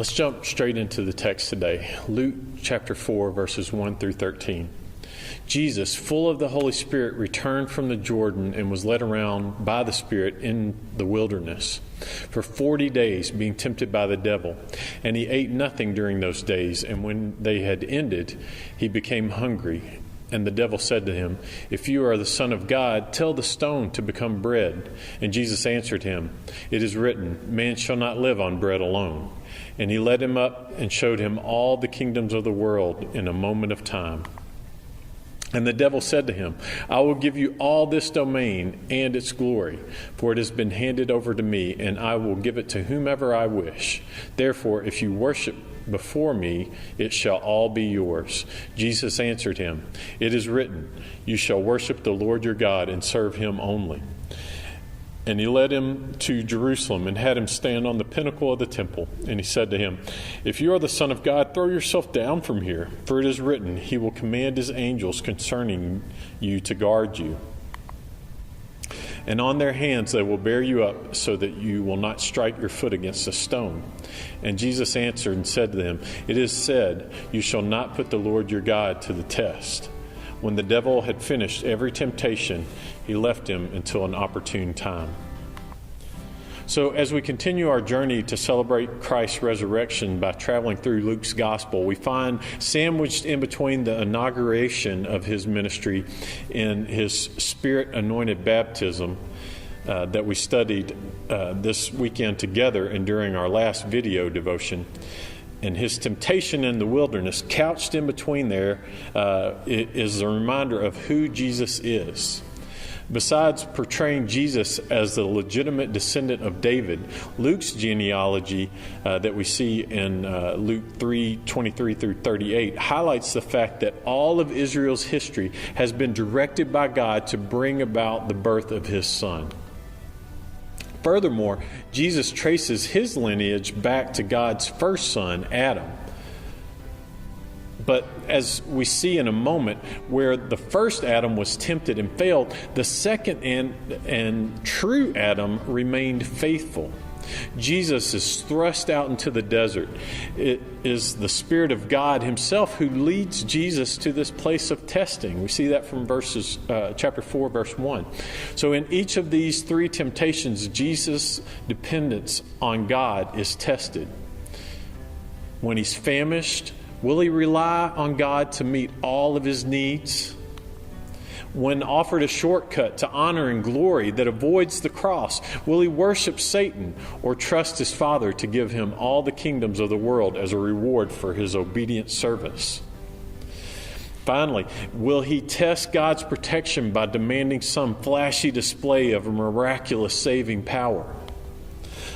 Let's jump straight into the text today. Luke chapter 4, verses 1 through 13. Jesus, full of the Holy Spirit, returned from the Jordan and was led around by the Spirit in the wilderness for 40 days, being tempted by the devil. And he ate nothing during those days, and when they had ended, he became hungry. And the devil said to him, "If you are the Son of God, tell the stone to become bread." And Jesus answered him, "It is written, man shall not live on bread alone." And he led him up and showed him all the kingdoms of the world in a moment of time. And the devil said to him, "I will give you all this domain and its glory, for it has been handed over to me, and I will give it to whomever I wish. Therefore, if you worship before me, it shall all be yours." Jesus answered him, "It is written, you shall worship the Lord your God and serve him only." And he led him to Jerusalem and had him stand on the pinnacle of the temple. And he said to him, "If you are the Son of God, throw yourself down from here, for it is written, he will command his angels concerning you to guard you. And on their hands they will bear you up, so that you will not strike your foot against a stone." And Jesus answered and said to them, "It is said, you shall not put the Lord your God to the test." When the devil had finished every temptation, he left him until an opportune time. So as we continue our journey to celebrate Christ's resurrection by traveling through Luke's gospel, we find sandwiched in between the inauguration of his ministry and his Spirit-anointed baptism that we studied this weekend together and during our last video devotion, and his temptation in the wilderness. Couched in between there is a reminder of who Jesus is. Besides portraying Jesus as the legitimate descendant of David, Luke's genealogy that we see in Luke 3:23 through 38 highlights the fact that all of Israel's history has been directed by God to bring about the birth of his son. Furthermore, Jesus traces his lineage back to God's first son, Adam. But as we see in a moment, where the first Adam was tempted and failed, the second and true Adam remained faithful. Jesus is thrust out into the desert. It is the Spirit of God himself who leads Jesus to this place of testing. We see that from chapter 4, verse 1. So in each of these three temptations, Jesus' dependence on God is tested. When he's famished, will he rely on God to meet all of his needs? When offered a shortcut to honor and glory that avoids the cross, will he worship Satan or trust his Father to give him all the kingdoms of the world as a reward for his obedient service? Finally, will he test God's protection by demanding some flashy display of a miraculous saving power?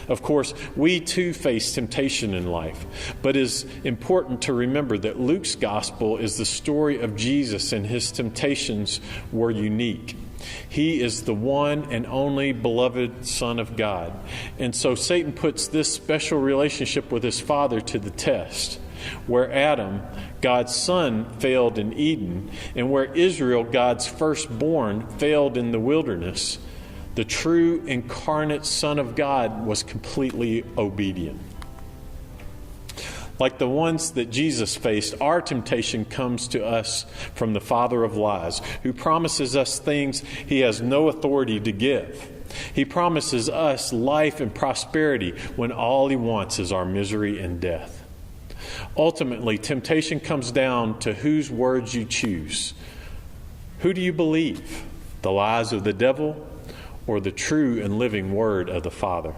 Of course, we too face temptation in life, but it is important to remember that Luke's gospel is the story of Jesus, and his temptations were unique. He is the one and only beloved Son of God. And so Satan puts this special relationship with his Father to the test. Where Adam, God's son, failed in Eden, and where Israel, God's firstborn, failed in the wilderness, the true incarnate Son of God was completely obedient. Like the ones that Jesus faced, our temptation comes to us from the father of lies, who promises us things he has no authority to give. He promises us life and prosperity when all he wants is our misery and death. Ultimately, temptation comes down to whose words you choose. Who do you believe? The lies of the devil or the true and living word of the Father?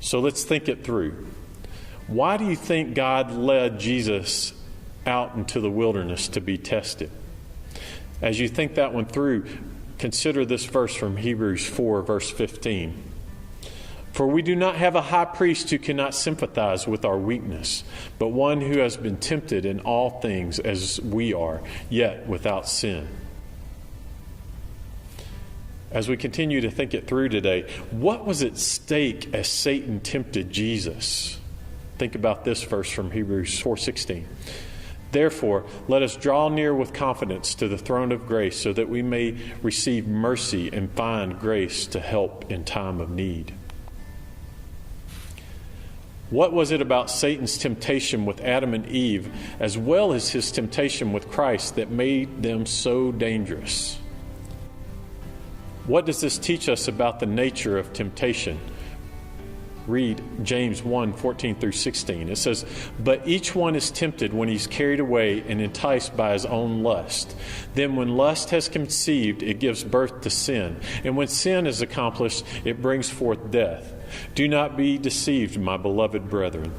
So let's think it through. Why do you think God led Jesus out into the wilderness to be tested? As you think that one through, consider this verse from Hebrews 4, verse 15. "For we do not have a high priest who cannot sympathize with our weakness, but one who has been tempted in all things as we are, yet without sin." As we continue to think it through today, what was at stake as Satan tempted Jesus? Think about this verse from Hebrews 4:16. "Therefore, let us draw near with confidence to the throne of grace, so that we may receive mercy and find grace to help in time of need." What was it about Satan's temptation with Adam and Eve, as well as his temptation with Christ, that made them so dangerous? What does this teach us about the nature of temptation? Read James 1:14-16. It says, "But each one is tempted when he's carried away and enticed by his own lust. Then when lust has conceived, it gives birth to sin. And when sin is accomplished, it brings forth death. Do not be deceived, my beloved brethren.